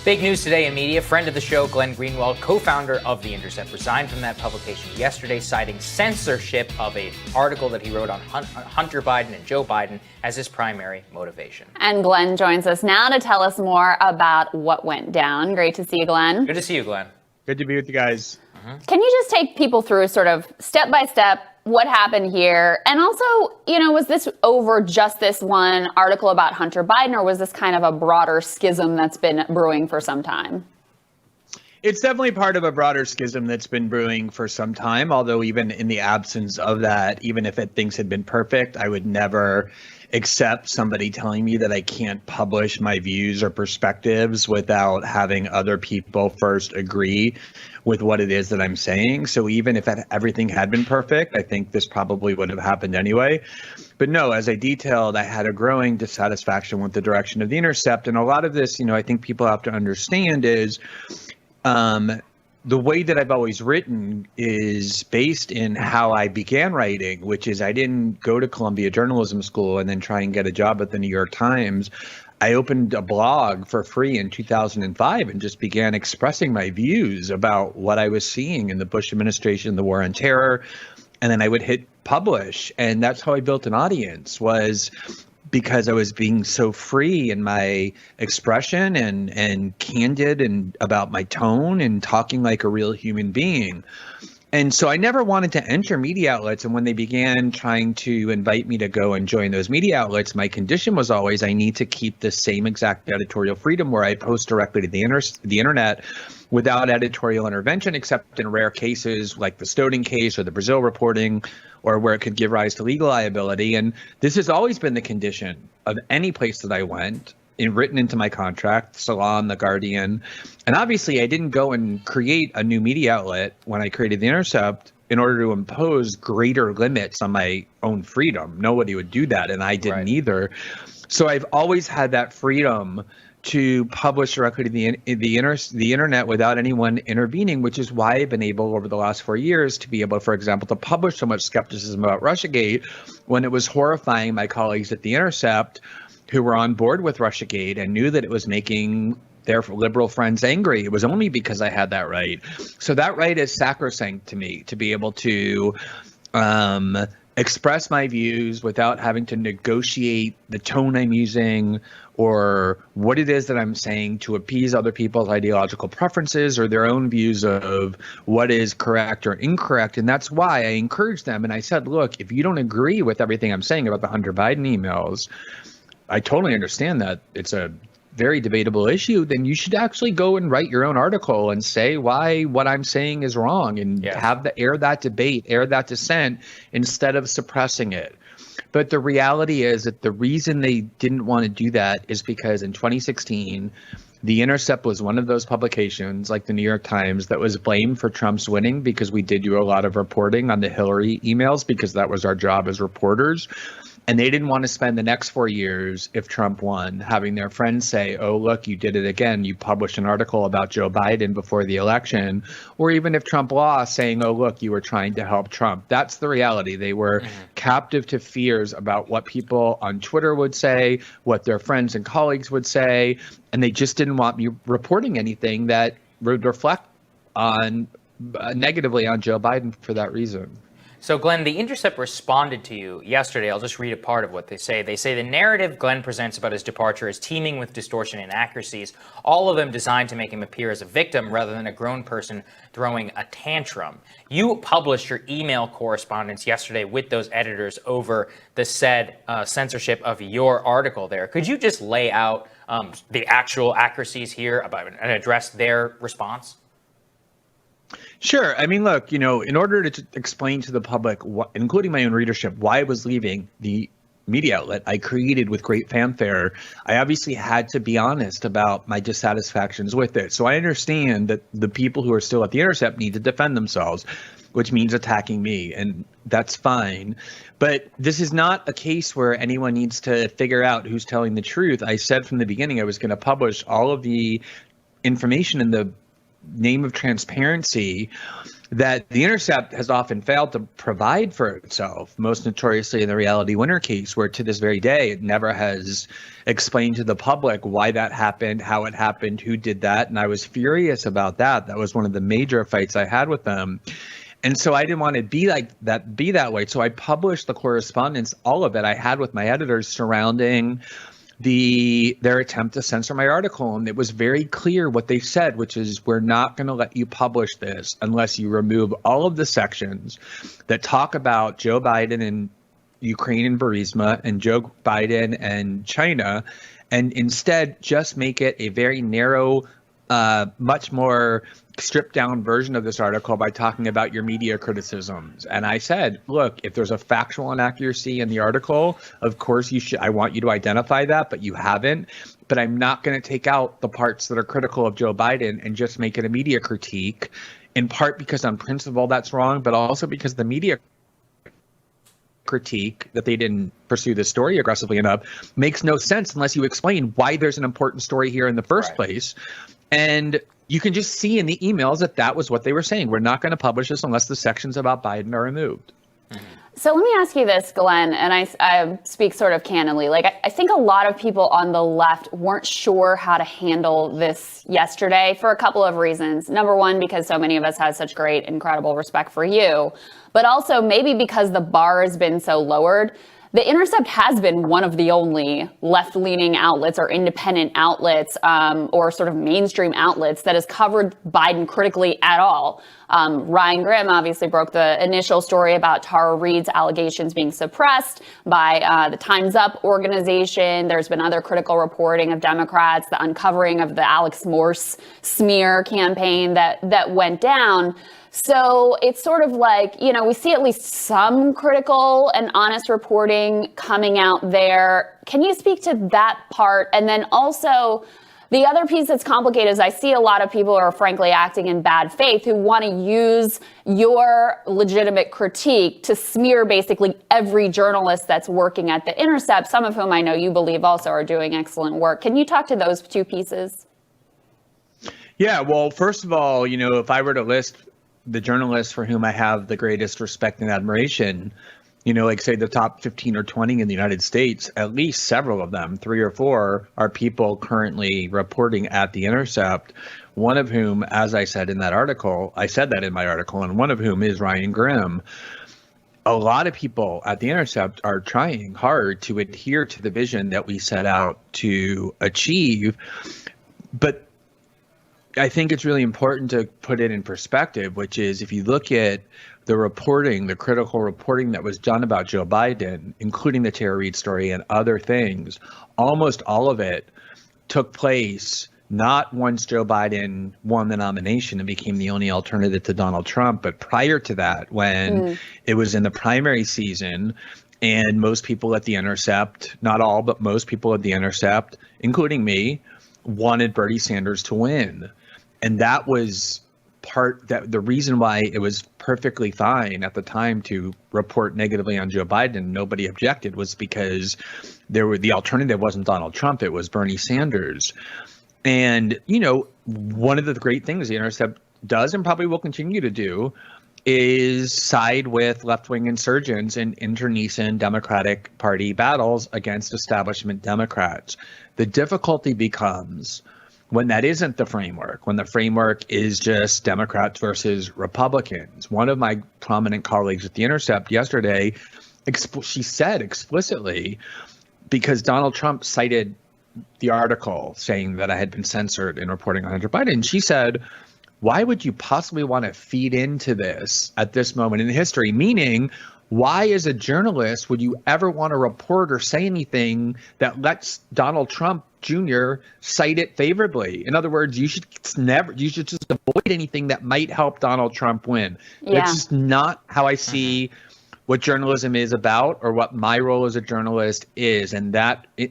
Big news today in media. Friend of the show, Glenn Greenwald, co-founder of The Intercept, resigned from that publication yesterday, citing censorship of an article that he wrote on Hunter Biden and Joe Biden as his primary motivation. And Glenn joins us now to tell us more about what went down. Great to see you, Glenn. Good to see you, Glenn. Good to be with you guys. Can you just take people through sort of step by step what happened here? And also, was this over just this one article about Hunter Biden, or was this kind of a broader schism that's been brewing for some time? It's definitely part of a broader schism that's been brewing for some time, although even in the absence of that, even if things had been perfect, I would never accept somebody telling me that I can't publish my views or perspectives without having other people first agree with what it is that I'm saying. So even if everything had been perfect, I think this probably would have happened anyway. But no, as I detailed, I had a growing dissatisfaction with the direction of The Intercept. And a lot of this, I think people have to understand is the way that I've always written is based in how I began writing, which is I didn't go to Columbia Journalism School and then try and get a job at the New York Times. I opened a blog for free in 2005 and just began expressing my views about what I was seeing in the Bush administration, the war on terror, and then I would hit publish. And that's how I built an audience, was because I was being so free in my expression and candid and about my tone and talking like a real human being. And so I never wanted to enter media outlets. And when they began trying to invite me to go and join those media outlets, my condition was always I need to keep the same exact editorial freedom where I post directly to the internet without editorial intervention, except in rare cases like the Snowden case or the Brazil reporting, or where it could give rise to legal liability. And this has always been the condition of any place that I went, written into my contract, Salon, The Guardian. And obviously I didn't go and create a new media outlet when I created The Intercept in order to impose greater limits on my own freedom. Nobody would do that, and I didn't either. So I've always had that freedom to publish directly to the internet without anyone intervening, which is why I've been able over the last 4 years to be able, for example, to publish so much skepticism about Russiagate when it was horrifying my colleagues at The Intercept who were on board with Russiagate and knew that it was making their liberal friends angry. It was only because I had that right. So that right is sacrosanct to me, to be able to express my views without having to negotiate the tone I'm using or what it is that I'm saying to appease other people's ideological preferences or their own views of what is correct or incorrect. And that's why I encouraged them. And I said, look, if you don't agree with everything I'm saying about the Hunter Biden emails, I totally understand that it's a very debatable issue, then you should actually go and write your own article and say why what I'm saying is wrong and air that debate, air that dissent instead of suppressing it. But the reality is that the reason they didn't want to do that is because in 2016, The Intercept was one of those publications like the New York Times that was blamed for Trump's winning because we did do a lot of reporting on the Hillary emails because that was our job as reporters. And they didn't want to spend the next 4 years, if Trump won, having their friends say, oh, look, you did it again. You published an article about Joe Biden before the election. Or even if Trump lost, saying, oh, look, you were trying to help Trump. That's the reality. They were captive to fears about what people on Twitter would say, what their friends and colleagues would say. And they just didn't want me reporting anything that would reflect on negatively on Joe Biden for that reason. So, Glenn, The Intercept responded to you yesterday. I'll just read a part of what they say. They say the narrative Glenn presents about his departure is teeming with distortion and inaccuracies, all of them designed to make him appear as a victim rather than a grown person throwing a tantrum. You published your email correspondence yesterday with those editors over the said censorship of your article there. Could you just lay out the actual accuracies here about and address their response? Sure. I mean, look, in order to explain to the public, including my own readership, why I was leaving the media outlet I created with great fanfare, I obviously had to be honest about my dissatisfactions with it. So I understand that the people who are still at The Intercept need to defend themselves, which means attacking me, and that's fine. But this is not a case where anyone needs to figure out who's telling the truth. I said from the beginning I was going to publish all of the information in the name of transparency that The Intercept has often failed to provide for itself, most notoriously in the Reality Winner case, where to this very day it never has explained to the public why that happened, how it happened, who did that. And I was furious about that. That was one of the major fights I had with them. And so I didn't want to be that way. So I published the correspondence, all of it I had with my editors surrounding their attempt to censor my article. And it was very clear what they said, which is, we're not going to let you publish this unless you remove all of the sections that talk about Joe Biden and Ukraine and Burisma and Joe Biden and China, and instead just make it a very narrow, much more stripped down version of this article by talking about your media criticisms. And I said, look, if there's a factual inaccuracy in the article, of course I want you to identify that, but you haven't. But I'm not going to take out the parts that are critical of Joe Biden and just make it a media critique, in part because on principle that's wrong, but also because the media critique that they didn't pursue this story aggressively enough makes no sense unless you explain why there's an important story here in the first place. And you can just see in the emails that was what they were saying. We're not going to publish this unless the sections about Biden are removed. So let me ask you this, Glenn, and I speak sort of candidly. Like, I think a lot of people on the left weren't sure how to handle this yesterday for a couple of reasons. Number one, because so many of us had such great, incredible respect for you, but also maybe because the bar has been so lowered. The Intercept has been one of the only left-leaning outlets or independent outlets or sort of mainstream outlets that has covered Biden critically at all. Ryan Grimm obviously broke the initial story about Tara Reade's allegations being suppressed by the Time's Up organization. There's been other critical reporting of Democrats, the uncovering of the Alex Morse smear campaign that went down. So it's sort of like, we see at least some critical and honest reporting coming out there. Can you speak to that part? And then also, the other piece that's complicated is I see a lot of people who are frankly acting in bad faith who want to use your legitimate critique to smear basically every journalist that's working at The Intercept, some of whom I know you believe also are doing excellent work. Can you talk to those two pieces? Yeah, well, first of all, if I were to list the journalists for whom I have the greatest respect and admiration, like say the top 15 or 20 in the United States, at least several of them, 3 or 4, are people currently reporting at The Intercept, one of whom, as I said in that article, I said that in my article, and one of whom is Ryan Grimm. A lot of people at The Intercept are trying hard to adhere to the vision that we set out to achieve, but I think it's really important to put it in perspective, which is if you look at the reporting, the critical reporting that was done about Joe Biden, including the Tara Reade story and other things, almost all of it took place not once Joe Biden won the nomination and became the only alternative to Donald Trump, but prior to that, when it was in the primary season. And most people at The Intercept, not all, but most people at The Intercept, including me, wanted Bernie Sanders to win. And that was the reason why it was perfectly fine at the time to report negatively on Joe Biden. Nobody objected, was because the alternative wasn't Donald Trump, it was Bernie Sanders. And, one of the great things The Intercept does and probably will continue to do is side with left-wing insurgents in internecine Democratic Party battles against establishment Democrats. The difficulty becomes when that isn't the framework, when the framework is just Democrats versus Republicans. One of my prominent colleagues at The Intercept yesterday, she said explicitly, because Donald Trump cited the article saying that I had been censored in reporting on Hunter Biden, she said, why would you possibly want to feed into this at this moment in history? Meaning, why as a journalist would you ever want to report or say anything that lets Donald Trump Jr. cite it favorably? In other words, you should just avoid anything that might help Donald Trump win. Yeah. It's just not how I see what journalism is about or what my role as a journalist is. And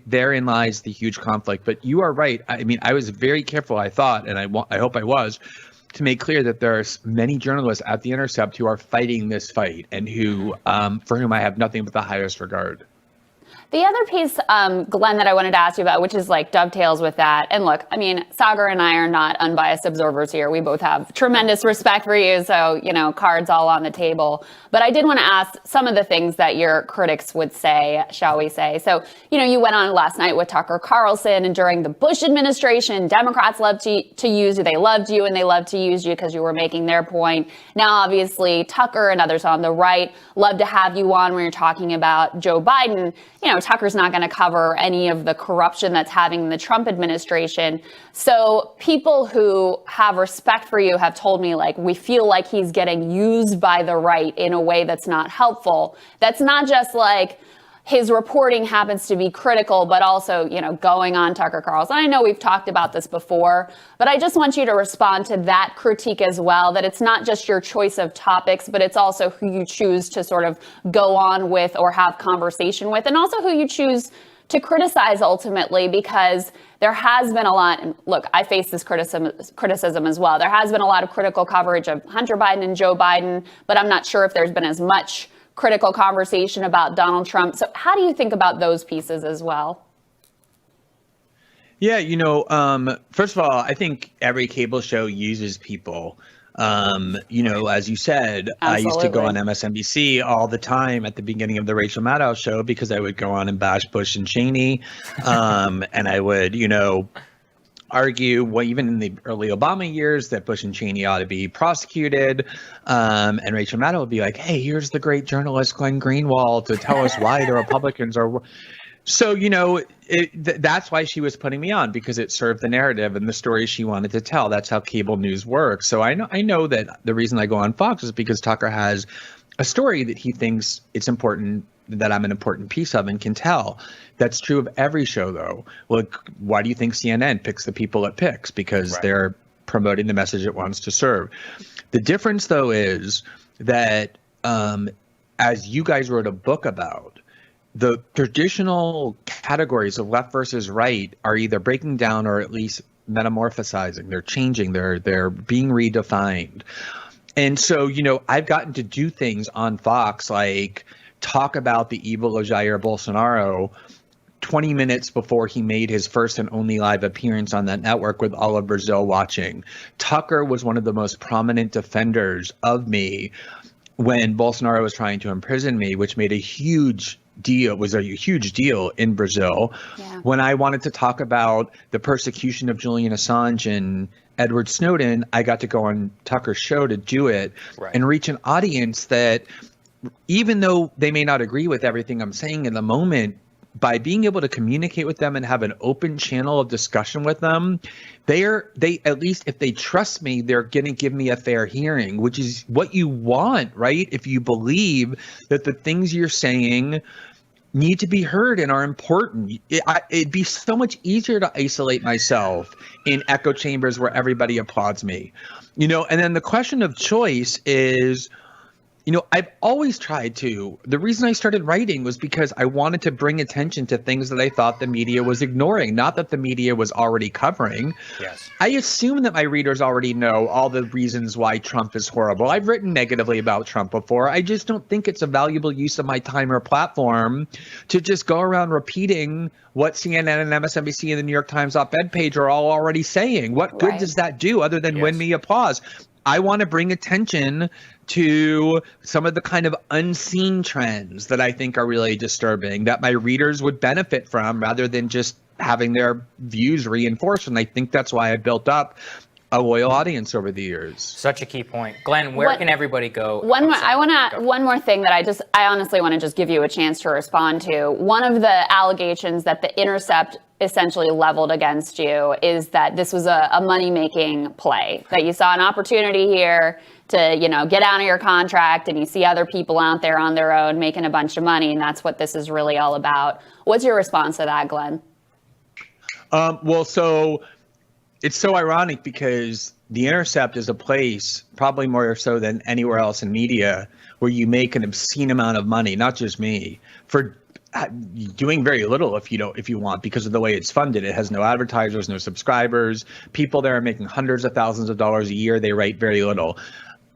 therein lies the huge conflict. But you are right. I mean, I was very careful, I thought, and I hope I was, to make clear that there's many journalists at The Intercept who are fighting this fight and who, for whom I have nothing but the highest regard. The other piece, Glenn, that I wanted to ask you about, which is like dovetails with that. And look, I mean, Sagar and I are not unbiased observers here. We both have tremendous respect for you. So, cards all on the table. But I did want to ask some of the things that your critics would say, shall we say. So, you went on last night with Tucker Carlson, and during the Bush administration, Democrats loved to use you. They loved you and they loved to use you because you were making their point. Now, obviously, Tucker and others on the right love to have you on when you're talking about Joe Biden. Tucker's not going to cover any of the corruption that's happening in the Trump administration. So people who have respect for you have told me, like, we feel like he's getting used by the right in a way that's not helpful. That's not just like his reporting happens to be critical, but also, going on Tucker Carlson. I know we've talked about this before, but I just want you to respond to that critique as well, that it's not just your choice of topics, but it's also who you choose to sort of go on with or have conversation with, and also who you choose to criticize ultimately, because there has been a lot, and look, I face this criticism as well. There has been a lot of critical coverage of Hunter Biden and Joe Biden, but I'm not sure if there's been as much critical conversation about Donald Trump. So how do you think about those pieces as well? Yeah, first of all, I think every cable show uses people. As you said, Absolutely. I used to go on MSNBC all the time at the beginning of the Rachel Maddow show because I would go on and bash Bush and Cheney. And I would, argue, well, even in the early Obama years, that Bush and Cheney ought to be prosecuted. And Rachel Maddow would be like, hey, here's the great journalist Glenn Greenwald to tell us why the Republicans are. So, that's why she was putting me on, because it served the narrative and the story she wanted to tell. That's how cable news works. So I know that the reason I go on Fox is because Tucker has a story that he thinks it's important that I'm an important piece of and can tell. That's true of every show, though. Like, why do you think CNN picks the people it picks? Because they're promoting the message it wants to serve. The difference, though, is that as you guys wrote a book about, the traditional categories of left versus right are either breaking down or at least metamorphosizing. They're changing. They're being redefined. And so, I've gotten to do things on Fox like talk about the evil of Jair Bolsonaro 20 minutes before he made his first and only live appearance on that network with all of Brazil watching. Tucker was one of the most prominent defenders of me when Bolsonaro was trying to imprison me, which made a huge deal, was a huge deal in Brazil. Yeah. When I wanted to talk about the persecution of Julian Assange and Edward Snowden, I got to go on Tucker's show to do it and reach an audience that, even though they may not agree with everything I'm saying in the moment, by being able to communicate with them and have an open channel of discussion with them, they at least, if they trust me, they're going to give me a fair hearing, which is what you want, right? If you believe that the things you're saying need to be heard and are important. It'd be so much easier to isolate myself in echo chambers where everybody applauds me, and then the question of choice is, I've always tried to. The reason I started writing was because I wanted to bring attention to things that I thought the media was ignoring, not that the media was already covering. Yes. I assume that my readers already know all the reasons why Trump is horrible. I've written negatively about Trump before. I just don't think it's a valuable use of my time or platform to just go around repeating what CNN and MSNBC and the New York Times op-ed page are all already saying. What good does that do other than win me applause? I want to bring attention to some of the kind of unseen trends that I think are really disturbing, that my readers would benefit from rather than just having their views reinforced. And I think that's why I built up a loyal audience over the years. Such a key point. Glenn, where can everybody go? One more thing that I honestly want to just give you a chance to respond to. One of the allegations that the Intercept essentially leveled against you is that this was a money-making play, that you saw an opportunity here to, get out of your contract, and you see other people out there on their own making a bunch of money, and that's what this is really all about. What's your response to that, Glenn? So it's so ironic because the Intercept is a place, probably more so than anywhere else in media, where you make an obscene amount of money, not just me, for doing very little if you want, because of the way it's funded. It has no advertisers, no subscribers. People there are making hundreds of thousands of dollars a year. They write very little.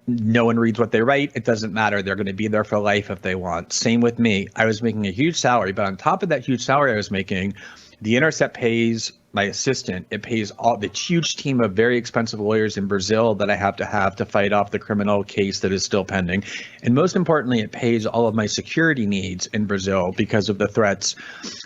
No one reads what they write. It doesn't matter. They're going to be there for life if they want. Same with me. I was making a huge salary, but on top of that huge salary I was making, the Intercept pays my assistant. It pays all the huge team of very expensive lawyers in Brazil that I have to fight off the criminal case that is still pending. And most importantly, it pays all of my security needs in Brazil because of the threats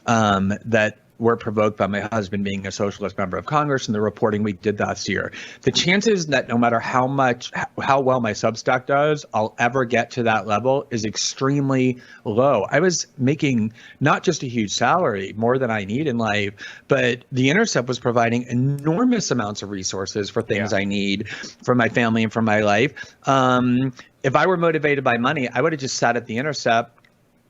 that were provoked by my husband being a socialist member of Congress and the reporting we did last year. The chances that no matter how well my Substack does, I'll ever get to that level is extremely low. I was making not just a huge salary, more than I need in life, but the Intercept was providing enormous amounts of resources for things I need for my family and for my life. If I were motivated by money, I would have just sat at the Intercept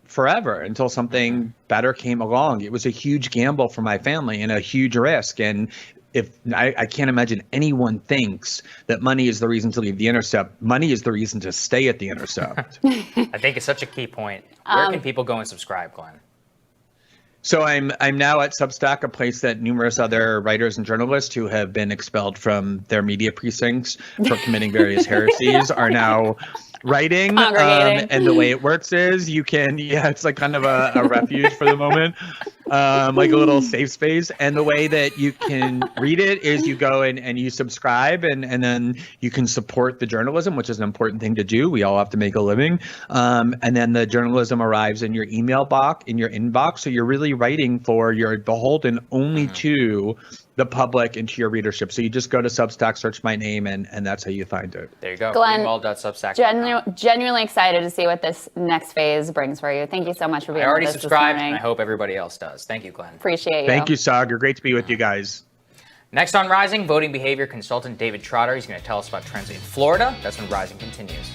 forever until something better came along. It was a huge gamble for my family and a huge risk. And if I can't imagine anyone thinks that money is the reason to leave the Intercept, money is the reason to stay at the Intercept. I think it's such a key point. Where can people go and subscribe, Glenn? So I'm now at Substack, a place that numerous other writers and journalists who have been expelled from their media precincts for committing various heresies are now writing. And the way it works is you can, it's like kind of a refuge for the moment, like a little safe space. And the way that you can read it is you go in and you subscribe and then you can support the journalism, which is an important thing to do. We all have to make a living. And then the journalism arrives in your email box, in your inbox. So you're really writing you're beholden only to the public and to your readership. So you just go to Substack, search my name, and that's how you find it. There you go. Glenn, Greenwald.substack.com. Genuinely excited to see what this next phase brings for you. Thank you so much for being with us this morning. I already subscribed, and I hope everybody else does. Thank you, Glenn. Appreciate you. Thank you, Sagar. Great to be with you guys. Next on Rising, voting behavior consultant David Trotter. He's going to tell us about trends in Florida. That's when Rising continues.